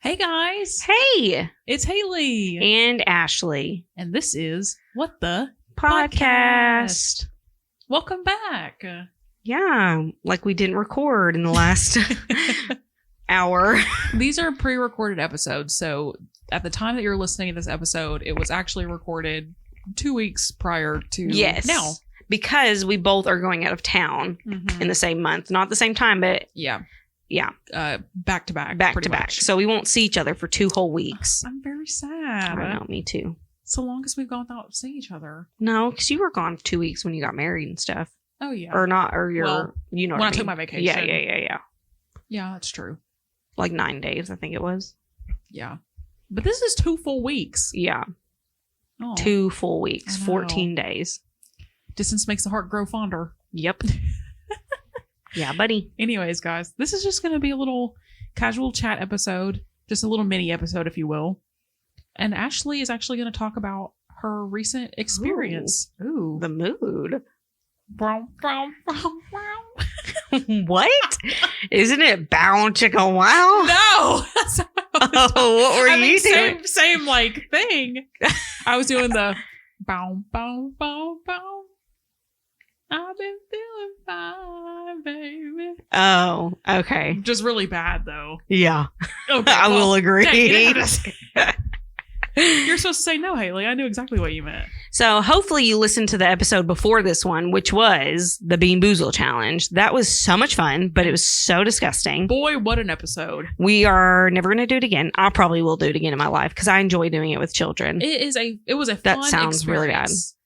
Hey guys, Hey, it's Haley. and Ashley. And this is What the Podcast. Welcome back. Yeah, like we didn't record in the last hour. These are pre-recorded episodes, so at the time that you're listening to this episode, it was actually recorded 2 weeks prior to now. Because we both are going out of town in the same month. Not the same time, but Yeah. yeah, Back to back. back pretty to back. much. So we won't see each other for 2 whole weeks. I'm very I sad. don't know, me too. So long as we've gone without seeing each other. No, because you were gone 2 weeks when you got married and stuff. Oh yeah. Or not, or you're, Well, you know when what I I took mean. my vacation. Yeah. Yeah, that's true. Like 9 days, I think it was. Yeah. But this is 2 full weeks. Yeah, Oh. 2 full weeks, I know. 14 days. Distance makes the heart grow fonder. Yep. Yeah, buddy. Anyways, guys, this is just going to be a little casual chat episode, just a little mini episode, if you will. And Ashley is actually going to talk about her recent experience. Ooh. The mood. Brown, brown, brown, brown. What? Isn't it bow chicka wow? No! That's not what I was Oh, what were you doing? Same like thing. I was doing the bow, bow, bow, bow. I've been feeling fine, baby. Oh, okay. Just really bad, though. Yeah, Okay, I well, will agree. dang, you didn't have to say- You're supposed to say no, Haley. I knew exactly what you meant. So hopefully you listened to the episode before this one, which was the Bean Boozle Challenge. That was so much fun, but it was so disgusting. Boy, what an episode. We are never going to do it again. I probably will do it again in my life because I enjoy doing it with children. It was a That fun sounds really bad. experience.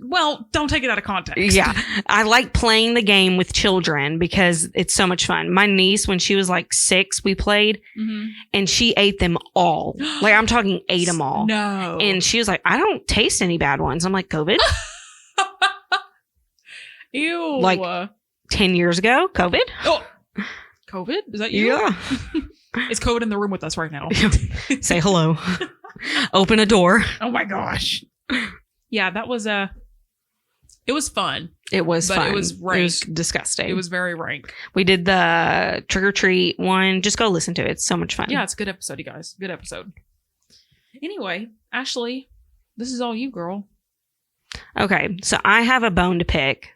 Well, don't take it out of context. Yeah. I like playing the game with children because it's so much fun. My niece, when she was like 6, we played Mhm. and she ate them all. Like I'm talking ate them all. No. And she was like, I don't taste any bad ones. I'm like, COVID? Ew. Like- 10 years ago? COVID? Oh. COVID? Is that you? Yeah. It's COVID in the room with us right now. Say hello. Open a door. Oh my gosh. Yeah, that was it was fun. It was But fun. it was It was rank. disgusting. It was very rank. We did the trick or treat one. Just go listen to it. It's so much fun. Yeah, it's a good episode, you guys. Good episode. Anyway, Ashley, this is all you, girl. Okay. So I have a bone to pick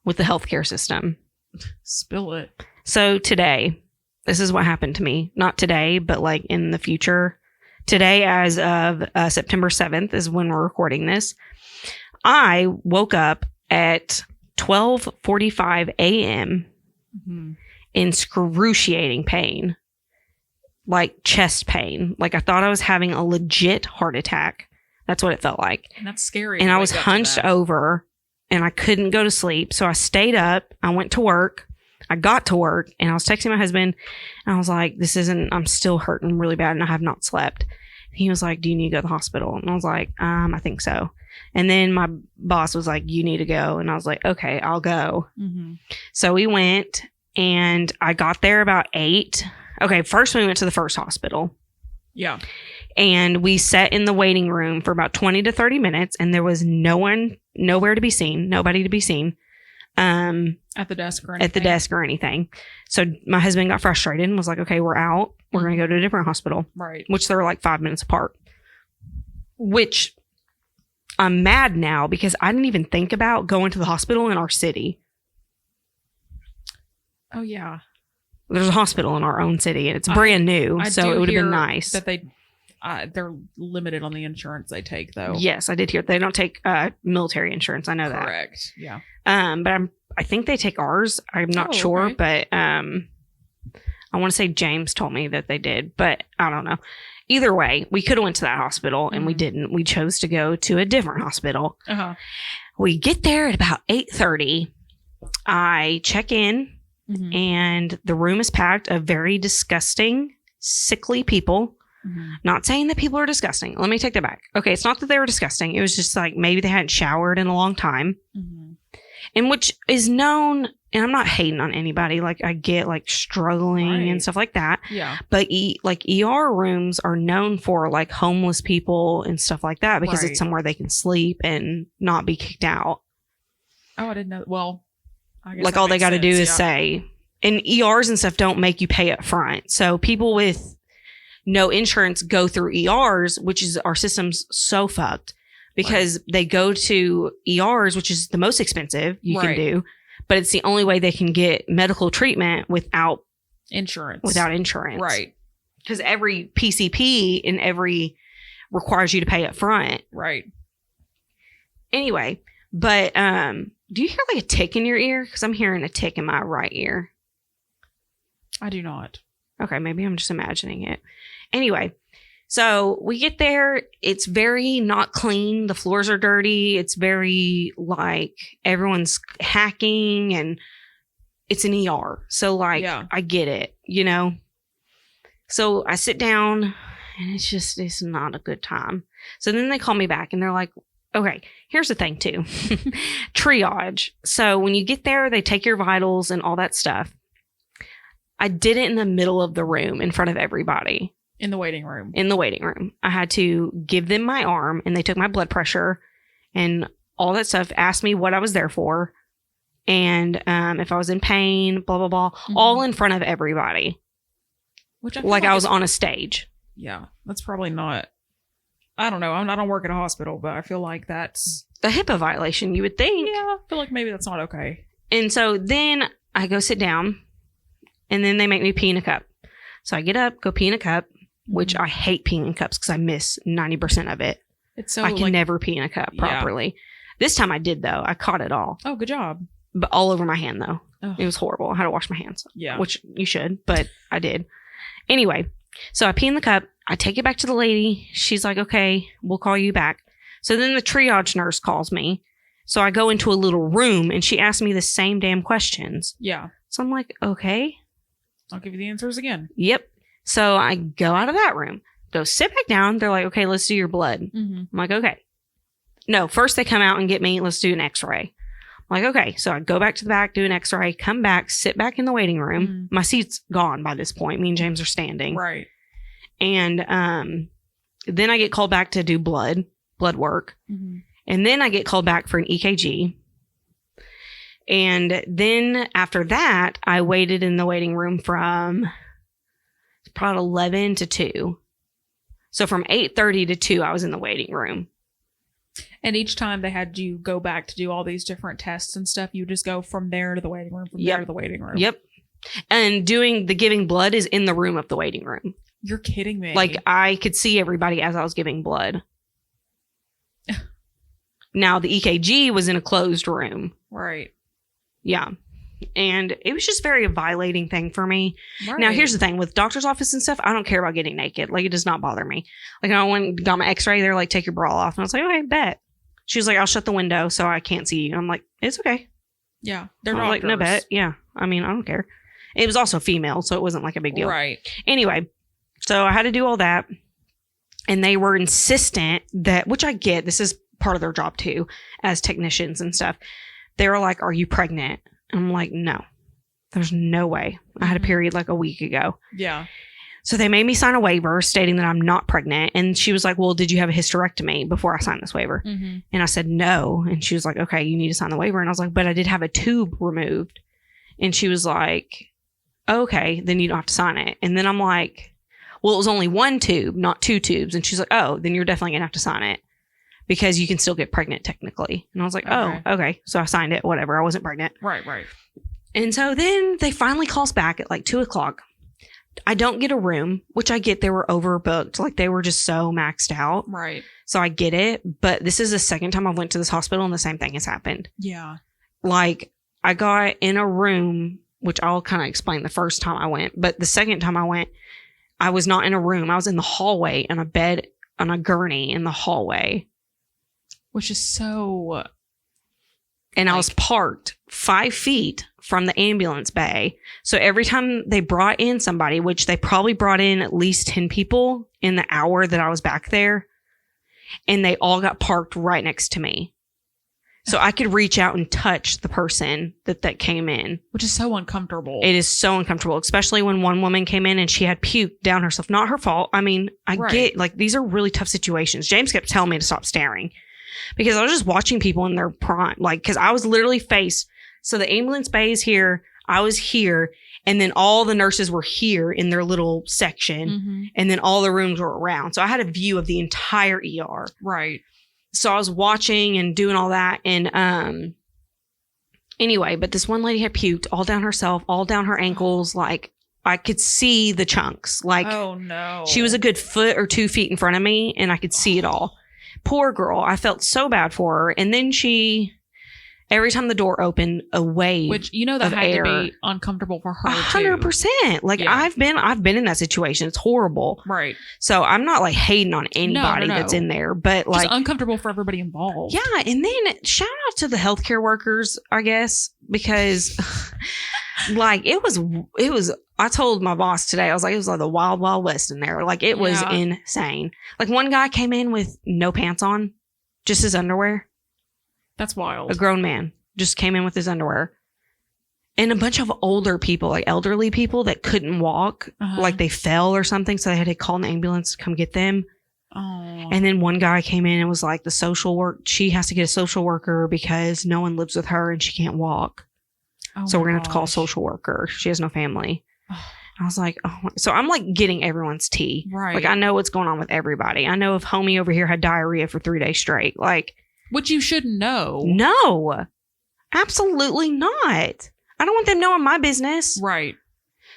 with the healthcare system. Spill it. So today, this is what happened to me. Not today, but like in the future. Today, as of September 7th, is when we're recording this. I woke up at 12:45 a.m. Mm-hmm. in excruciating pain, like chest pain. Like I thought I was having a legit heart attack. That's what it felt like. And that's scary. And to I was wake up to hunched that. over and I couldn't go to sleep. So I stayed up. I went to work. I got to work and I was texting my husband and I was like, I'm still hurting really bad and I have not slept. He was like, do you need to go to the hospital? And I was like, I think so. And then my boss was like, you need to go. And I was like, okay, I'll go. Mhm. So we went and I got there about 8. Okay. First we went to the first hospital. Yeah. And we sat in the waiting room for about 20 to 30 minutes and there was nowhere to be seen, nobody to be seen At the desk or anything. at the desk or anything. So my husband got frustrated and was like, okay, we're out. We're going to go to a different hospital, Right. which they're like 5 minutes apart, which I'm mad now because I didn't even think about going to the hospital in our city. Oh yeah. There's a hospital in our own city and it's brand new. I So do it would have hear been nice. that they're limited on the insurance they take though. Yes, I did hear they don't take military insurance. I know that. Correct. Yeah. But I think they take ours. I'm not Oh, sure, okay. but I want to say James told me that they did, but I don't know. Either way, we could have went to that hospital and we Mhm. didn't. We chose to go to a different hospital. Uh-huh. We get there at about 8:30. I check in Mhm. and the room is packed of very disgusting, sickly people. Mhm. Not saying that people are disgusting. Let me take that back. Okay, it's not that they were disgusting. It was just like maybe they hadn't showered in a long time. Mhm. And which is known, and I'm not hating on anybody. Like I get like struggling Right. and stuff like that. Yeah. But like ER rooms are known for like homeless people and stuff like that because Right. it's somewhere they can sleep and not be kicked out. Oh, I didn't know. Well, I guess Like that all they makes got to do sense, is yeah. say, and ERs and stuff don't make you pay up front. So people with no insurance go through ERs, which is our system's so fucked because they go to ERs, which is the most expensive you can do, but it's the only way they can get medical treatment without insurance. Right. Because every PCP and every requires you to pay up front. Right. Anyway, but do you hear like a tick in your ear? Because I'm hearing a tick in my right ear. I do not. Okay, maybe I'm just imagining it. Anyway, so we get there. It's very not clean. The floors are dirty. It's very like everyone's hacking and it's an ER. So like, I get it, you know? So I sit down and it's not a good time. So then they call me back and they're like, okay, here's the thing too. Triage. So when you get there, they take your vitals and all that stuff. I did it in the middle of the room in front of everybody. In the waiting room. In the waiting room. I had to give them my arm and they took my blood pressure and all that stuff, asked me what I was there for and if I was in pain, blah, blah, blah, all in front of everybody. Which I was on a stage. Yeah, that's probably not. I don't know. I don't work at a hospital, but I feel like that's the HIPAA violation, you would think. Yeah, I feel like maybe that's not okay. And so then I go sit down and then they make me pee in a cup. So I get up, go pee in a cup, which I hate peeing in cups because I miss 90% of it. It's so I can never pee in a cup properly. Yeah. This time I did though. I caught it all. Oh, good job. But all over my hand though. Oh. It was horrible. I had to wash my hands. Yeah. Which you should, but I did. Anyway, so I pee in the cup. I take it back to the lady. She's like, okay, we'll call you back. So then the triage nurse calls me. So I go into a little room and she asks me the same damn questions. Yeah. So I'm like, okay. I'll give you the answers again. Yep. So I go out of that room, go sit back down. They're like, okay, let's do your blood. I'm like, okay. No, first they come out and get me. Let's do an x-ray. I'm like, okay. So I go back to the back, do an x-ray, come back, sit back in the waiting room. My seat's gone by this point. Me and James are standing. Right. And then I get called back to do blood work. And then I get called back for an EKG. And then after that, I waited in the waiting room from probably 11 to 2. So from 8:30 to 2, I was in the waiting room. And each time they had you go back to do all these different tests and stuff, you just go from there to the waiting room, from there to the waiting room. Yep. And doing the giving blood is in the room of the waiting room. You're kidding me. Like I could see everybody as I was giving blood. Now the EKG was in a closed room. Right. Yeah. And it was just very violating thing for me. Right. Now, here's the thing. With doctor's office and stuff, I don't care about getting naked. Like, it does not bother me. Like, I went and got my x-ray. They're like, take your bra off. And I was like, okay, bet. She was like, I'll shut the window so I can't see you. And I'm like, it's okay. Yeah. They're like, no bet. Yeah. I mean, I don't care. It was also female, so it wasn't like a big deal. Right. Anyway, so I had to do all that. And they were insistent that, which I get, this is part of their job too, as technicians and stuff. They were like, are you pregnant? And I'm like, no, there's no way. I had a period like a week ago. Yeah. So they made me sign a waiver stating that I'm not pregnant. And she was like, well, did you have a hysterectomy before I signed this waiver? And I said, no. And she was like, okay, you need to sign the waiver. And I was like, but I did have a tube removed. And she was like, okay, then you don't have to sign it. And then I'm like, well, it was only one tube, not two tubes. And she's like, oh, then you're definitely gonna have to sign it because you can still get pregnant technically. And I was like, oh, okay. So I signed it, whatever. I wasn't pregnant. Right. And so then they finally calls back at like 2:00. I don't get a room, which I get. They were overbooked. Like they were just so maxed out. Right. So I get it. But this is the second time I went to this hospital and the same thing has happened. Yeah. Like I got in a room, which I'll kind of explain the first time I went. But the second time I went, I was not in a room. I was in the hallway on a bed on a gurney in the hallway. Which is so... And I was parked 5 feet from the ambulance bay. So every time they brought in somebody, which they probably brought in at least 10 people in the hour that I was back there, and they all got parked right next to me. So I could reach out and touch the person that came in. Which is so uncomfortable. It is so uncomfortable, especially when one woman came in and she had puke down herself. Not her fault. I mean, I get, like, these are really tough situations. James kept telling me to stop staring because I was just watching people in their prime. Like, because I was literally faced. So the ambulance bay is here. I was here, and then all the nurses were here in their little section, Mm-hmm. and then all the rooms were around. So I had a view of the entire ER. Right. So I was watching and doing all that. And anyway, but this one lady had puked all down herself, all down her ankles. Like, I could see the chunks. Like, Oh no. she was a good foot or 2 feet in front of me, and I could see it all. Poor girl. I felt so bad for her. And then every time the door opened, a wave. Which, you know, that of had air. to be uncomfortable for her 100%. Like, Yeah. I've been in that situation. It's horrible. too. Right. So I'm not like hating on anybody no. that's in there, but Just like, uncomfortable for everybody involved. yeah. And then shout out to the healthcare workers, I guess, because like it was, I told my boss today, I was like, it was like the wild, wild west in there. Like, it was Yeah. insane. Like, one guy came in with no pants on, just his underwear. That's wild. A grown man just came in with his underwear. And a bunch of older people, like elderly people that couldn't walk, Uh-huh. like they fell or something. So they had to call an ambulance to come get them. Oh. And then one guy came in and was like, she has to get a social worker because no one lives with her and she can't walk. Oh So my we're going to have to call a gosh. social worker. She has no family. I was like, oh. So I'm like getting everyone's tea. Right. Like, I know what's going on with everybody. I know if homie over here had diarrhea for 3 days straight. Like, Which you shouldn't know. no, absolutely not. I don't want them knowing my business. Right.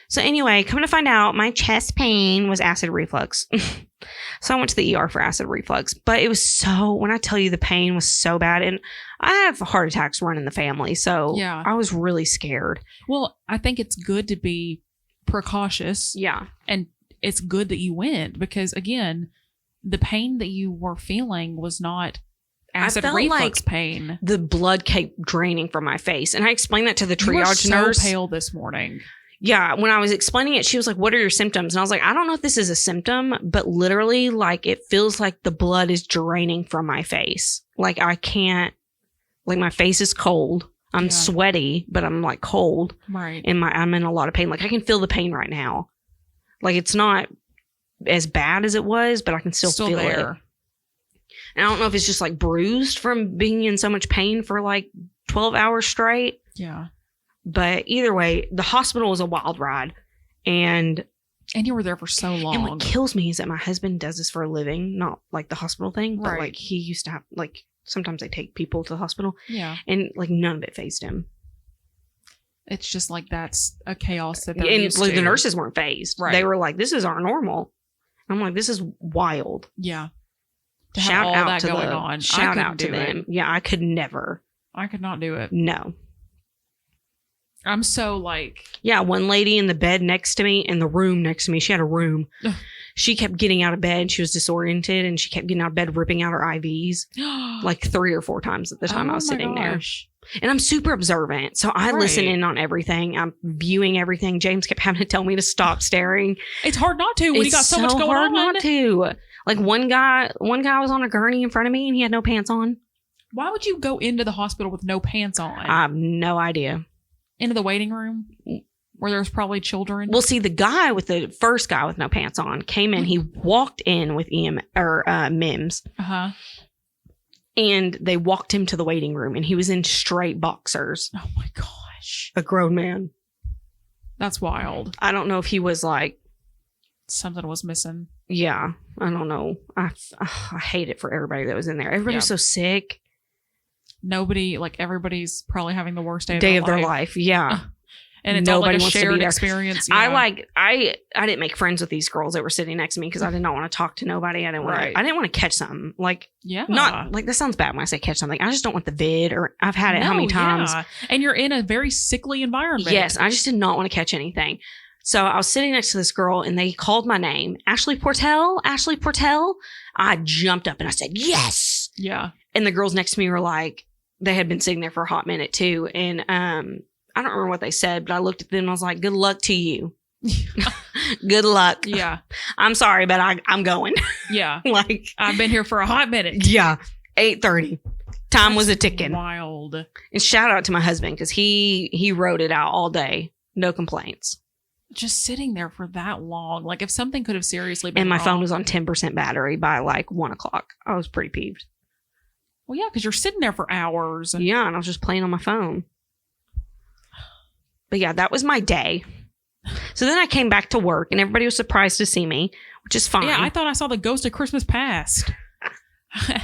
So anyway, coming to find out, my chest pain was acid reflux. So I went to the ER for acid reflux. But it was when I tell you the pain was so bad, and I have heart attacks running the family. So Yeah. I was really scared. Well, I think it's good to be precautious. Yeah. And it's good that you went because, again, the pain that you were feeling was not acid felt reflux like pain. The blood kept draining from my face. And I explained that to the You were triage so nurse. pale this morning. Yeah, when I was explaining it, she was like, what are your symptoms? And I was like, I don't know if this is a symptom, but literally, like, it feels like the blood is draining from my face. Like, I can't, like, my face is cold. I'm Yeah. sweaty, but I'm like cold, Right. and I'm in a lot of pain. Like, I can feel the pain right now. Like, it's not as bad as it was, but I can still feel there. it. And I don't know if it's just like bruised from being in so much pain for like 12 hours straight. Yeah. But either way, the hospital was a wild ride. And You were there for so long. And what kills me is that my husband does this for a living, not like the hospital thing, but Right. like he used to have, like, sometimes they take people to the hospital, Yeah. and like none of it phased him. It's just like that's a chaos that they're And used like to. the nurses weren't phased. Right. They were like, this is our normal. I'm like, this is wild. Yeah. To have Shout all out that to going the, on. shout I out to couldn't do them. it. Yeah, I could never. I could not do it. No. I'm so like, Yeah, one lady in the bed next to me, in the room next to me, she had a room. Ugh. She kept getting out of bed. She was disoriented, and she kept getting out of bed, ripping out her IVs like 3 or 4 times at the time I was sitting there. And I'm super observant. So I listen Right. in on everything. I'm viewing everything. James kept having to tell me to stop staring. It's hard not to when you got so much going hard on. not to. Like one guy was on a gurney in front of me and he had no pants on. Why would you go into the hospital with no pants on? I have no idea. Into the waiting room where there's probably children. Well, see, the first guy with no pants on came in. He walked in with MIMS. Uh-huh. And they walked him to the waiting room, and he was in straight boxers. Oh my gosh. A grown man. That's wild. I don't know if he was like, Something was missing. yeah, I don't know. I hate it for everybody that was in there. Everybody was so sick. Everybody's probably having the worst day Day of their life. Yeah. And it's all like a Nobody wants to be shared there. experience. I didn't make friends with these girls that were sitting next to me because I did not want to talk to nobody. I didn't Right. want to catch something. Like, Yeah. not like, that sounds bad when I say catch something. I just don't want the vid, or I've had it how many times. Yeah. And you're in a very sickly environment. Yes, I just did not want to catch anything. So I was sitting next to this girl and they called my name. Ashley Portell. I jumped up and I said, yes. Yeah. And the girls next to me were like, they had been sitting there for a hot minute too. And I don't remember what they said, but I looked at them and I was like, good luck to you. Good luck. Yeah. I'm sorry, but I'm going. Yeah. Like, I've been here for a hot minute. yeah, 8:30. Time was a ticking. Wild. And shout out to my husband because he wrote it out all day. No complaints. Just sitting there for that long. Like if something could have seriously been And my wrong. phone was on 10% battery by like 1:00. I was pretty peeved. Well, yeah, because you're sitting there for hours. Yeah, and I was just playing on my phone. But yeah, that was my day. So then I came back to work and everybody was surprised to see me, which is fine. Yeah, I thought I saw the ghost of Christmas past.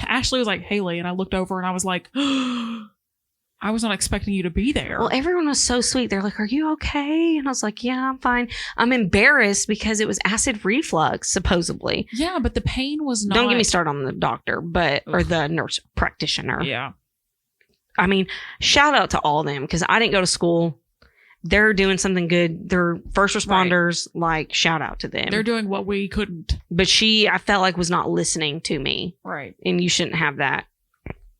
Ashley was like, Haley, and I looked over and I was like, I was not expecting you to be there. Well, everyone was so sweet. They're like, are you okay? And I was like, yeah, I'm fine. I'm embarrassed because it was acid reflux, supposedly. Yeah, but the pain was not. Don't get me started on the doctor, or the nurse practitioner. Yeah. I mean, shout out to all of them because I didn't go to school. They're doing something good. They're first responders. Like, shout out to them. They're doing what we couldn't. But I felt like, was not listening to me. Right. And you shouldn't have that.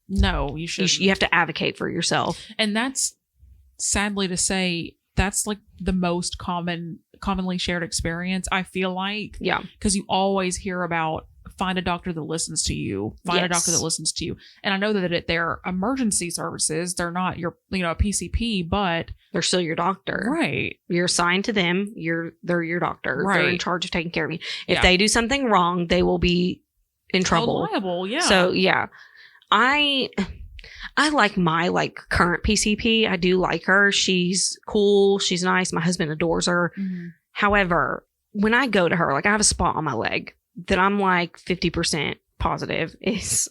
No, you shouldn't. You have to advocate for yourself. And that's, sadly to say, that's like the most commonly shared experience, I feel like. Yeah. Because you always hear about find a doctor that listens to you. Find a doctor that listens to you. And I know that they're emergency services. They're not your, a PCP, but they're still your doctor. Right. You're assigned to them. They're your doctor. Right. They're in charge of taking care of you. If they do something wrong, they will be in trouble. Liable, yeah. So yeah. I like my current PCP. I do like her. She's cool. She's nice. My husband adores her. Mm-hmm. However, when I go to her, I have a spot on my leg that I'm 50% positive is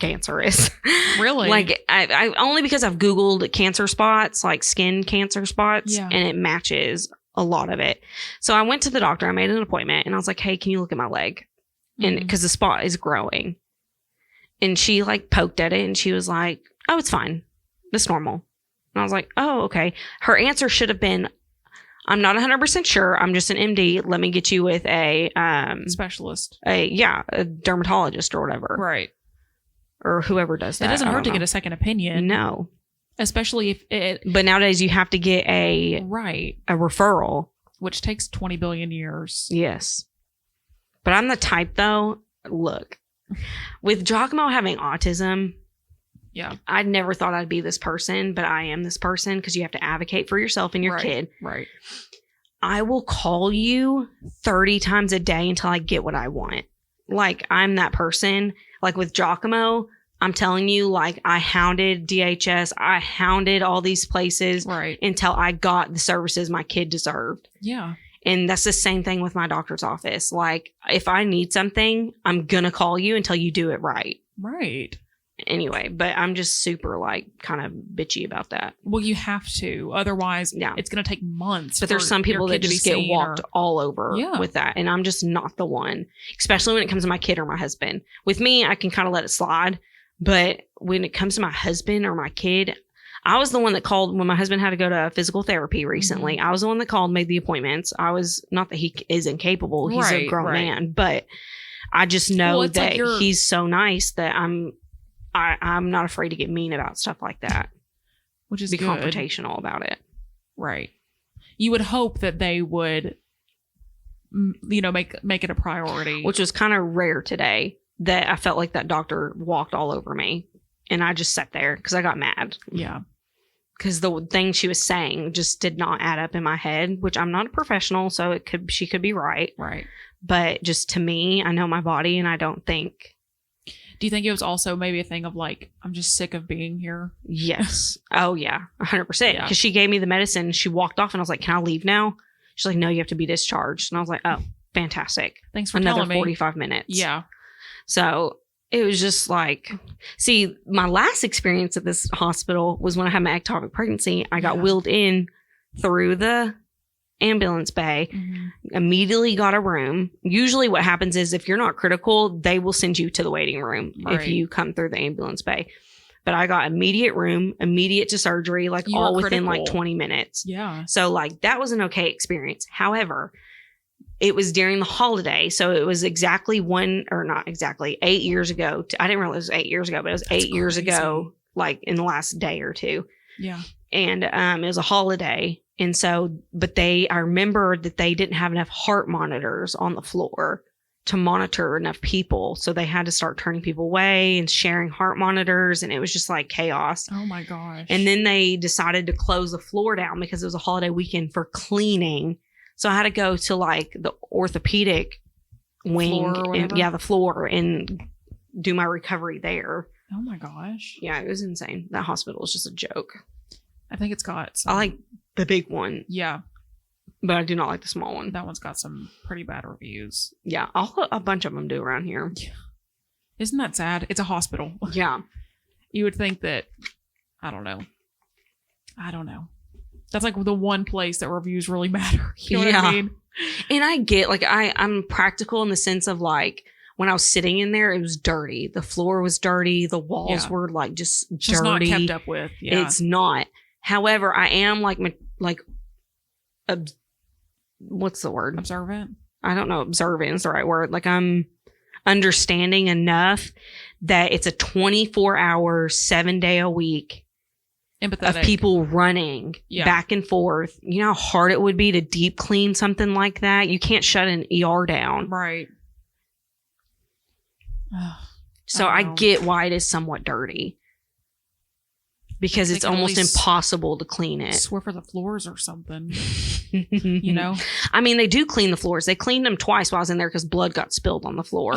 cancerous. Really? I only because I've Googled cancer spots, like skin cancer spots, and it matches a lot of it. So I went to the doctor. I made an appointment and I was like, hey, can you look at my leg? And because the spot is growing. And she poked at it and she was like, oh, it's fine. It's normal. And I was like, oh, okay. Her answer should have been, I'm not 100% sure. I'm just an MD. Let me get you with a specialist. A dermatologist or whatever. Right. Or whoever does that. It doesn't hurt to get a second opinion. No. Especially if it. But nowadays you have to get a referral. Which takes 20 billion years. Yes. But I'm the type though, look. With Giacomo having autism, I never thought I'd be this person, but I am this person because you have to advocate for yourself and your kid. Right. I will call you 30 times a day until I get what I want. I'm that person. With Giacomo, I'm telling you, I hounded DHS. I hounded all these places until I got the services my kid deserved. Yeah. And that's the same thing with my doctor's office. If I need something, I'm going to call you until you do it right. Right. Anyway, but I'm just super kind of bitchy about that. Well, you have to. Otherwise, it's going to take months. But there's some people that just get walked all over with that. And I'm just not the one, especially when it comes to my kid or my husband. With me, I can kind of let it slide. But when it comes to my husband or my kid, I was the one that called when my husband had to go to physical therapy recently. I was the one that called, made the appointments. I was not that he is incapable. He's a grown man, but I just know that he's so nice that I'm not afraid to get mean about stuff like that. Which is be good. Confrontational about it. Right. You would hope that they would, make it a priority. Which was kind of rare today that I felt like that doctor walked all over me. And I just sat there because I got mad. Yeah. Because the thing she was saying just did not add up in my head, which I'm not a professional, so she could be right. Right. But just to me, I know my body and I don't think. Do you think it was also maybe a thing of I'm just sick of being here? Yes. Oh, yeah. 100%. Because she gave me the medicine. She walked off and I was like, can I leave now? She's like, no, you have to be discharged. And I was like, oh, fantastic. Thanks for another telling me. 45 minutes. Yeah. So it was just see, my last experience at this hospital was when I had my ectopic pregnancy. I got wheeled in through the ambulance bay, immediately got a room. Usually what happens is if you're not critical, they will send you to the waiting room if you come through the ambulance bay. But I got immediate room, immediate to surgery, all within 20 minutes. Yeah. So that was an okay experience. However, it was during the holiday. So it was exactly 8 years ago. I didn't realize it was 8 years ago, but it was That's 8 years ago, in the last day or two. Yeah. And it was a holiday. And so, I remember that they didn't have enough heart monitors on the floor to monitor enough people. So they had to start turning people away and sharing heart monitors. And it was just chaos. Oh my gosh. And then they decided to close the floor down because it was a holiday weekend for cleaning. So I had to go to the orthopedic wing, the floor, and do my recovery there. Oh my gosh. Yeah, it was insane. That hospital is just a joke. I think it's got I the big one, Yeah, but I do not like the small one. that one's got some pretty bad reviews. Yeah, a bunch of them do around here. Isn't that sad? It's a hospital. Yeah. You would think that, I don't know. That's like the one place that reviews really matter. You know what I mean? And I get, like, I'm practical in the sense of, like, when I was sitting in there, it was dirty. The floor was dirty. The walls were, like, just dirty. Not kept up with. Yeah. It's not. However, I am, what's the word? Observant? I don't know. Observant is the right word. Like, I'm understanding enough that it's a 24-hour, 7-day-a-week Empathetic. of people running back and forth. You know how hard it would be to deep clean something like that? You can't shut an ER down. Right. So I get why it is somewhat dirty. Because it's almost impossible to clean it. Swiffer the floors or something. You know? I mean, they do clean the floors. They cleaned them twice while I was in there because blood got spilled on the floor.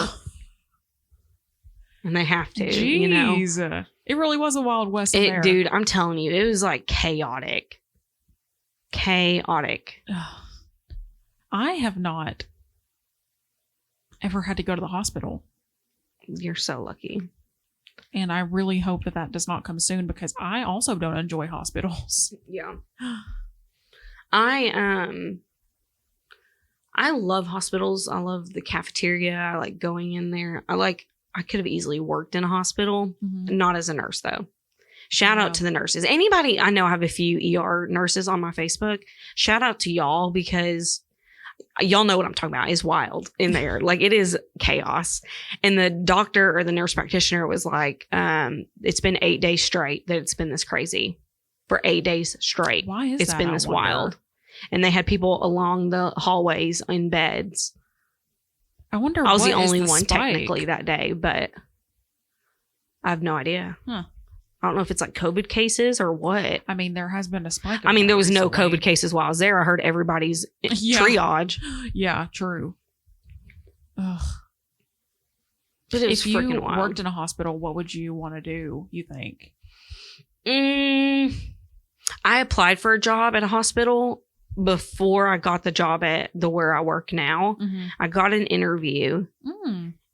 And they have to, Jeez. you know? It really was a Wild West in there. Dude, I'm telling you, it was like chaotic. Chaotic. I have not ever had to go to the hospital. You're so lucky. And I really hope that does not come soon because I also don't enjoy hospitals. Yeah. I love hospitals. I love the cafeteria. I like going in there. I could have easily worked in a hospital, not as a nurse though. Shout out to the nurses. Anybody, I know I have a few ER nurses on my Facebook. Shout out to y'all because y'all know what I'm talking about. It's wild in there. Like it is chaos. And the doctor or the nurse practitioner was like, it's been 8 days straight that it's been this crazy. For 8 days straight. Why is it's that? been this wild. And they had people along the hallways in beds. I wonder. I was the only one technically that day, but I have no idea. Huh. I don't know if it's like COVID cases or what. I mean, there has been a spike. I mean, there was no COVID cases while I was there. I heard everybody's triage. Yeah, true. Ugh. But it was if you freaking wild. Worked in a hospital, what would you want to do, you think? I applied for a job at a hospital before I got the job at where I work now. I got an interview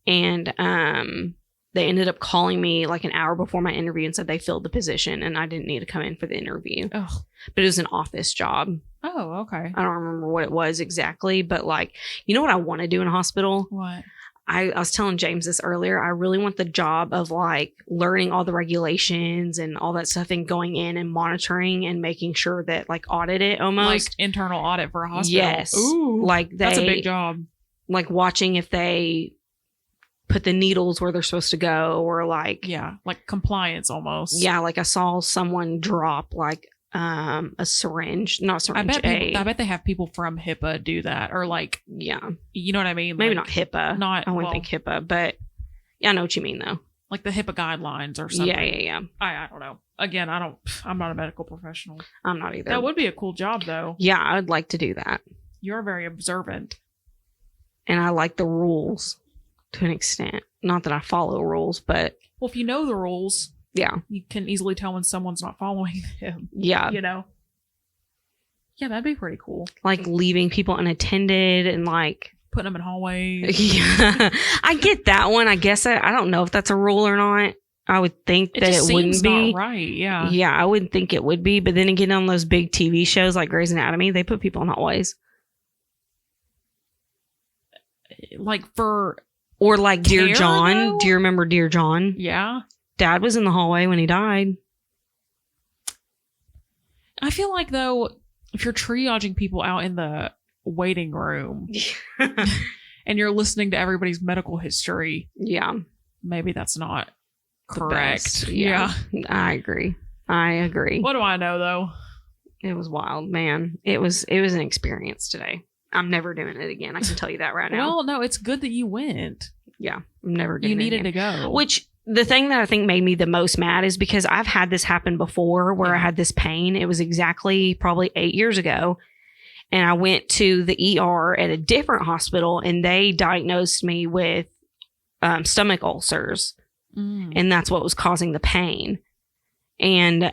and they ended up calling me like an hour before my interview and said they filled the position and I didn't need to come in for the interview. But it was an office job. Oh, okay. I don't remember what it was exactly, but like, you know what I want to do in a hospital? What? I was telling James this earlier. I really want the job of like learning all the regulations and all that stuff and going in and monitoring and making sure that like audit it almost. Like internal audit for a hospital. Yes. Ooh, like that's a big job. Like watching if they put the needles where they're supposed to go or like. Yeah. Like compliance almost. Yeah. Like I saw someone drop like a syringe, not syringe. I bet they have people from HIPAA do that or like, yeah, you know what I mean? Maybe like, not HIPAA. I wouldn't think HIPAA, but yeah, I know what you mean though. Like the HIPAA guidelines or something. Yeah. I don't know. Again, I'm not a medical professional. I'm not either. That would be a cool job though. Yeah, I would like to do that. You're very observant. And I like the rules to an extent. Not that I follow rules, but. Well, if you know the rules. Yeah. You can easily tell when someone's not following them. Yeah. You know? Yeah, that'd be pretty cool. Like leaving people unattended and like. Putting them in hallways. Yeah. I get that one. I guess I don't know if that's a rule or not. I would think that it wouldn't be. Not right. Yeah. Yeah, I wouldn't think it would be. But then again, on those big TV shows like Grey's Anatomy, they put people in hallways. Like for. Or like Dear John. Though? Do you remember Dear John? Yeah. Dad was in the hallway when he died. I feel like though, if you're triaging people out in the waiting room and you're listening to everybody's medical history, maybe that's not correct. Yeah. I agree. What do I know though? It was wild, man. It was an experience today. I'm never doing it again. I can tell you that right now. Well, no, it's good that you went. Yeah, I'm never doing it again. You needed to go. Which the thing that I think made me the most mad is because I've had this happen before where I had this pain. It was exactly probably 8 years ago. And I went to the ER at a different hospital and they diagnosed me with stomach ulcers. And that's what was causing the pain. And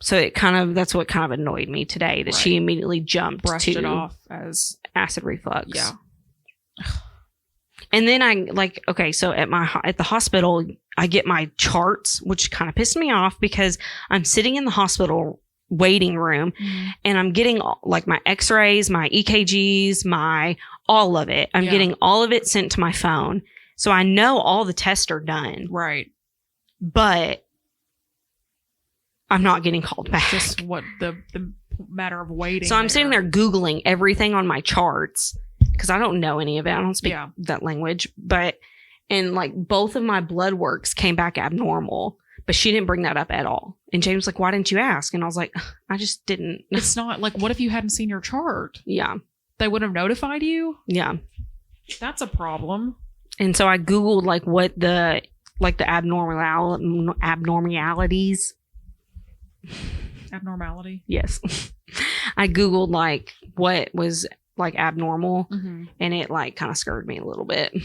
so that's what kind of annoyed me today, that she immediately jumped brushed it off as acid reflux. Yeah. And then so at the hospital, I get my charts, which kind of pissed me off because I'm sitting in the hospital waiting room and I'm getting like my x-rays, my EKGs, all of it. I'm getting all of it sent to my phone. So I know all the tests are done. Right. But I'm not getting called back. Just what the matter of waiting. So I'm sitting there Googling everything on my charts because I don't know any of it. I don't speak that language. And like both of my blood works came back abnormal, but she didn't bring that up at all. And James was like, why didn't you ask? And I was like, I just didn't. It's not like, what if you hadn't seen your chart? Yeah. They would have notified you? Yeah. That's a problem. And so I Googled like what the abnormalities. Abnormality? Yes. I Googled like what was like abnormal and it like kind of scared me a little bit. I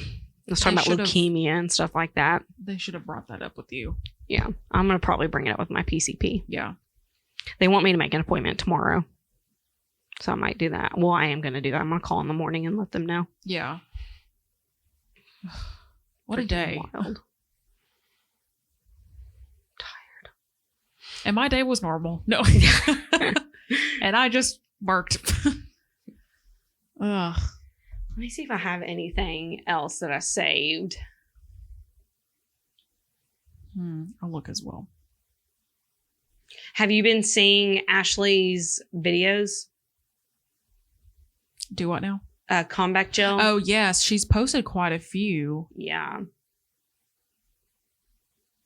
was talking about leukemia and stuff like that. They should have brought that up with you. Yeah. I'm going to probably bring it up with my PCP. Yeah. They want me to make an appointment tomorrow. So I might do that. Well, I am going to do that. I'm going to call in the morning and let them know. Yeah. What a day. Wild. Tired. And my day was normal. No. And I just worked. Ugh. Let me see if I have anything else that I saved. I'll look as well. Have you been seeing Ashley's videos? Do what now? Combat gel. Oh, yes. She's posted quite a few. Yeah.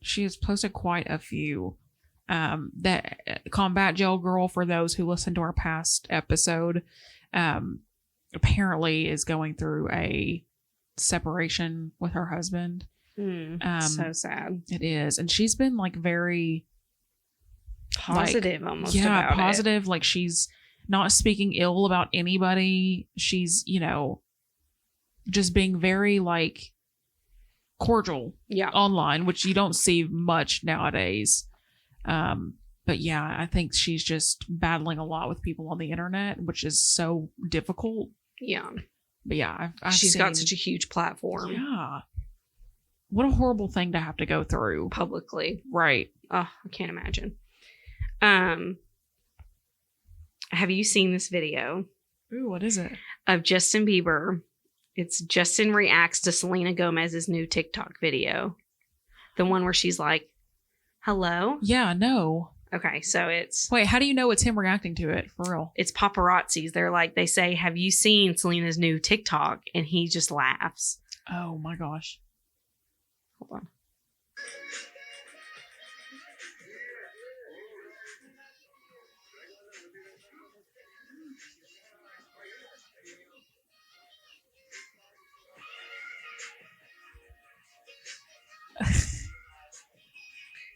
She has posted quite a few. That Combat Gel Girl, for those who listened to our past episode, apparently is going through a separation with her husband. So sad. It is. And she's been like very positive, like, almost. Yeah, positive. Like she's not speaking ill about anybody. She's, just being very like cordial online, which you don't see much nowadays. But yeah, I think she's just battling a lot with people on the internet, which is so difficult. Yeah. But yeah, she's got such a huge platform. Yeah. What a horrible thing to have to go through publicly. Right. Oh, I can't imagine. Have you seen this video? Ooh, what is it? Of Justin Bieber. It's Justin reacts to Selena Gomez's new TikTok video. The one where she's like, hello? Yeah, no. Okay, so it's... Wait, how do you know it's him reacting to it? For real? It's paparazzis. They say, have you seen Selena's new TikTok? And he just laughs. Oh my gosh. Hold on.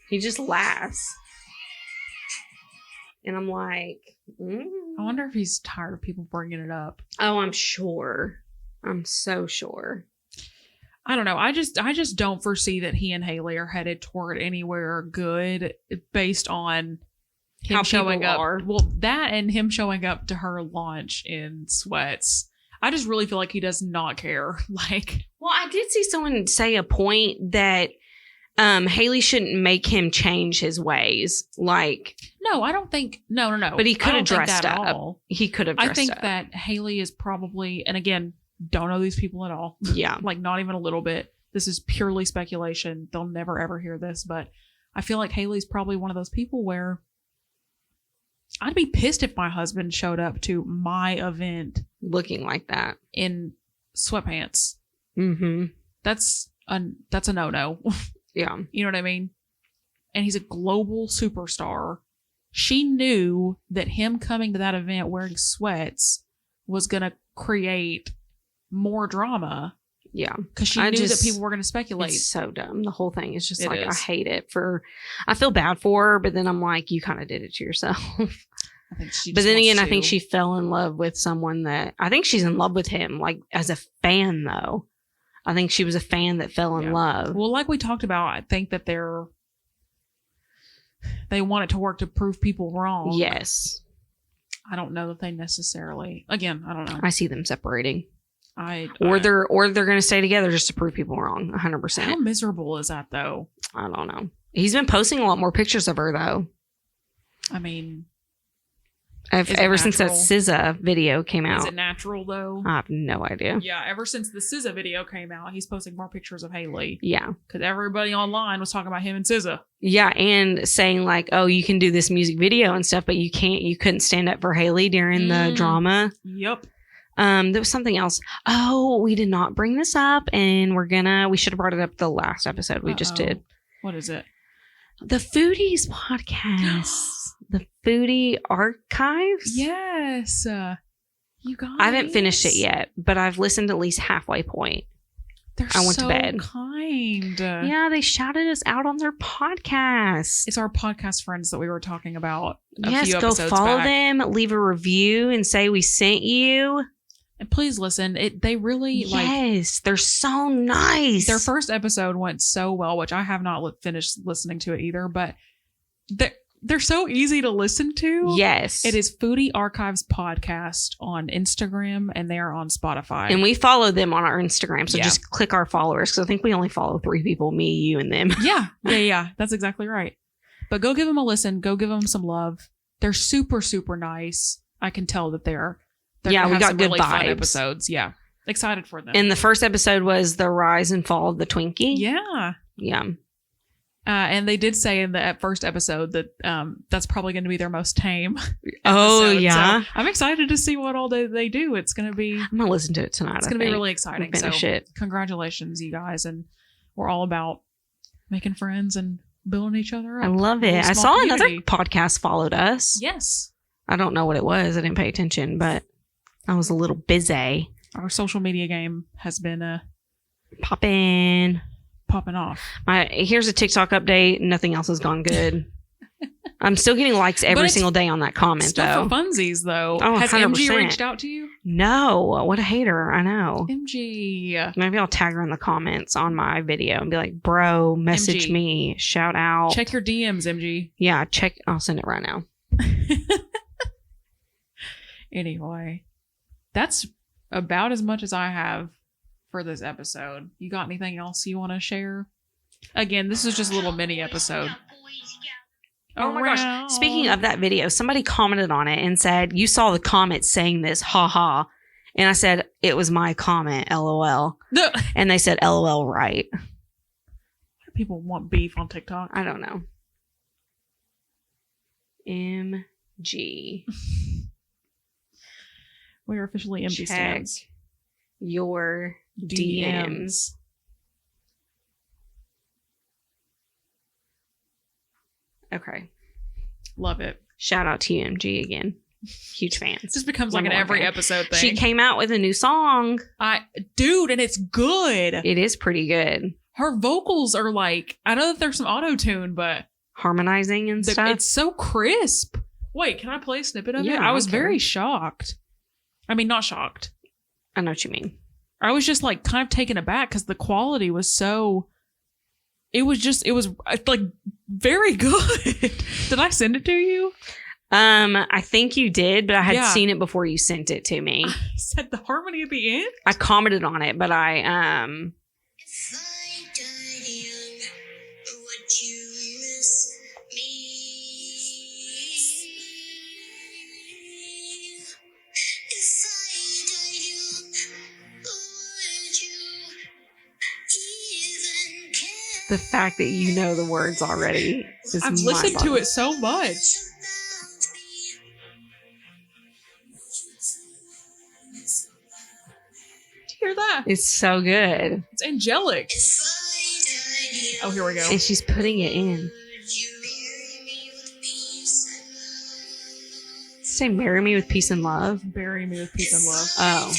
He just laughs. And I'm like, I wonder if he's tired of people bringing it up. Oh, I'm sure. I'm so sure. I don't know. I just don't foresee that he and Haley are headed toward anywhere good based on him showing up. Well, that and him showing up to her launch in sweats. I just really feel like he does not care. Well, I did see someone say a point that Haley shouldn't make him change his ways. No, I don't think. No. But he could have dressed up. He could have dressed up. I think that Haley is probably, and again, don't know these people at all. Yeah. Not even a little bit. This is purely speculation. They'll never ever hear this, but I feel like Haley's probably one of those people where I'd be pissed if my husband showed up to my event looking like that in sweatpants. Mm-hmm. That's a no-no. Yeah. You know what I mean? And he's a global superstar. She knew that him coming to that event wearing sweats was going to create more drama. Yeah. Because she knew that people were going to speculate. It's so dumb. The whole thing is just I hate it I feel bad for her, but then I'm like, you kind of did it to yourself. I think she but then again, I think she fell in love with someone I think she's in love with him, as a fan though. I think she was a fan that fell in love. Well, like we talked about, I think that they're they want it to work to prove people wrong. Yes. I don't know that they necessarily. Again, I don't know. I see them separating. Or they're going to stay together just to prove people wrong. 100%. How miserable is that, though? I don't know. He's been posting a lot more pictures of her, though. I mean, ever since that SZA video came out. Is it natural, though? I have no idea. Yeah, ever since the SZA video came out, he's posting more pictures of Hailey. Yeah. Because everybody online was talking about him and SZA. Yeah, and saying like, oh, you can do this music video and stuff, but you couldn't stand up for Hailey during the drama. Yep. There was something else. Oh, we did not bring this up, and we should have brought it up the last episode we just did. What is it? The Foodies podcast. The Foodie Archives. Yes. You guys. I haven't finished it yet, but I've listened at least halfway point. I went to bed. Kind. Yeah, they shouted us out on their podcast. It's our podcast friends that we were talking about. Yes, go follow them, leave a review, and say we sent you. And please listen. They really yes, they're so nice. Their first episode went so well, which I have not finished listening to it either. But they're so easy to listen to. Yes, it is Foodie Archives Podcast on Instagram, and they are on Spotify. And we follow them on our Instagram, so just click our followers because I think we only follow 3 people: me, you, and them. Yeah. That's exactly right. But go give them a listen. Go give them some love. They're super, super nice. I can tell that they're we got good really vibes. Fun episodes. Yeah, excited for them. And the first episode was the rise and fall of the Twinkie. Yeah. And they did say in the first episode that that's probably going to be their most tame episode. Oh, yeah. So I'm excited to see what all they do. It's going to be... I'm going to listen to it tonight. It's going to be really exciting. Finish it. Congratulations, you guys. And we're all about making friends and building each other up. I love it. I saw another podcast followed us. Yes. I don't know what it was. I didn't pay attention, but I was a little busy. Our social media game has been popping off. Here's a TikTok update. Nothing else has gone good. I'm still getting likes every single day on that comment, though. For funsies, though. Oh, has 100%. MG reached out to you? No. What a hater. I know. MG. Maybe I'll tag her in the comments on my video and be like, bro, message me. Shout out. Check your DMs, MG. Yeah, check. I'll send it right now. Anyway, that's about as much as I have for this episode. You got anything else you want to share? Again, this is just a little mini episode. Oh my gosh. Speaking of that video, somebody commented on it and said, you saw the comment saying this, haha. And I said, it was my comment, LOL. No. And they said, LOL, right. People want beef on TikTok. I don't know. MG. We are officially MG stands. Your DMs. Okay. Love it. Shout out to you, MG, again. Huge fans. This becomes like an every episode thing. She came out with a new song. Dude, and it's good. It is pretty good. Her vocals are like, I know that there's some auto-tune, but harmonizing and stuff. It's so crisp. Wait, can I play a snippet of it? I was very shocked. I mean, not shocked. I know what you mean. I was just like kind of taken aback because the quality was so... It was like very good. Did I send it to you? I think you did, but I had seen it before you sent it to me. I said the harmony at the end? I commented on it, but I the fact that you know the words already is I've listened to it so much. Do you hear that? It's so good. It's angelic. Oh, here we go. And she's putting it in. Say marry me with peace and love. Bury me with peace and love. Oh.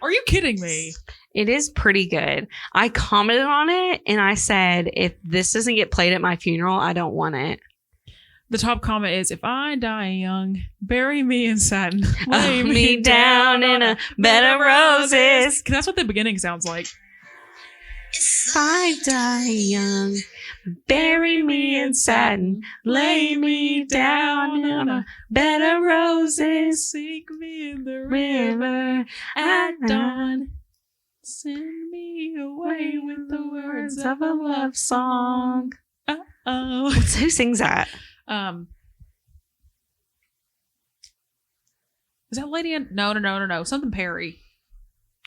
Are you kidding me? It is pretty good. I commented on it and I said, if this doesn't get played at my funeral, I don't want it. The top comment is, if I die young, bury me in satin. Lay me down in a bed of roses. That's what the beginning sounds like. If I die young, bury me in satin. Lay me down in a bed of roses. Sink me in the river at dawn. Send me away with the words of a love song. Uh-oh. Who sings that? Is that Lady? No. Something Perry.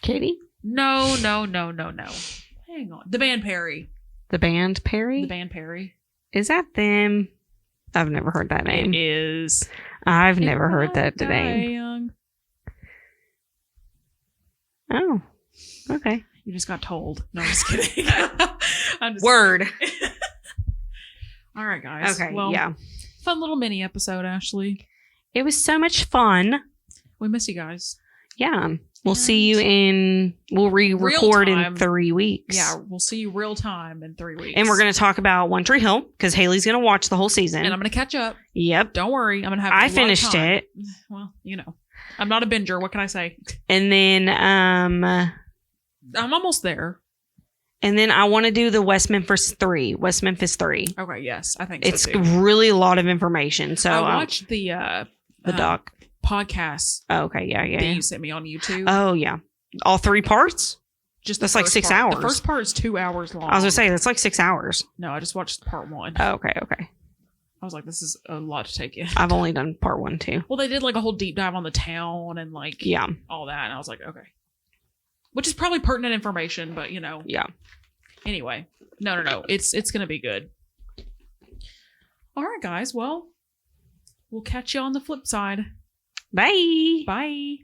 Katie? No. Hang on. The band Perry. The band Perry? The band Perry. Is that them? I've never heard that name. It is. I've never heard that name. Young. Oh. Okay. You just got told. No, I'm just kidding. I'm just Word. kidding. All right, guys. Okay. Well, yeah. Fun little mini episode, Ashley. It was so much fun. We miss you guys. Yeah. We'll see you we'll re-record in 3 weeks. Yeah, we'll see you real time in 3 weeks. And we're going to talk about One Tree Hill because Haley's going to watch the whole season. And I'm going to catch up. Yep. Don't worry. I'm going to have I finished it. Well, I'm not a binger. What can I say? And then, I'm almost there. And then I want to do the West Memphis 3. Okay, yes. I think it's so too. really a lot of information. So I watched the doc podcast. Oh, okay, yeah. That you sent me on YouTube. Oh, yeah. All 3 parts? That's like 6 hours. The first part is 2 hours long. I was going to say, that's like 6 hours. No, I just watched part 1. Oh, okay. I was like, this is a lot to take in. I've only done part 1 too. Well, they did like a whole deep dive on the town and like all that. And I was like, okay. Which is probably pertinent information, but Yeah. Anyway, no. It's going to be good. All right, guys. Well, we'll catch you on the flip side. Bye. Bye.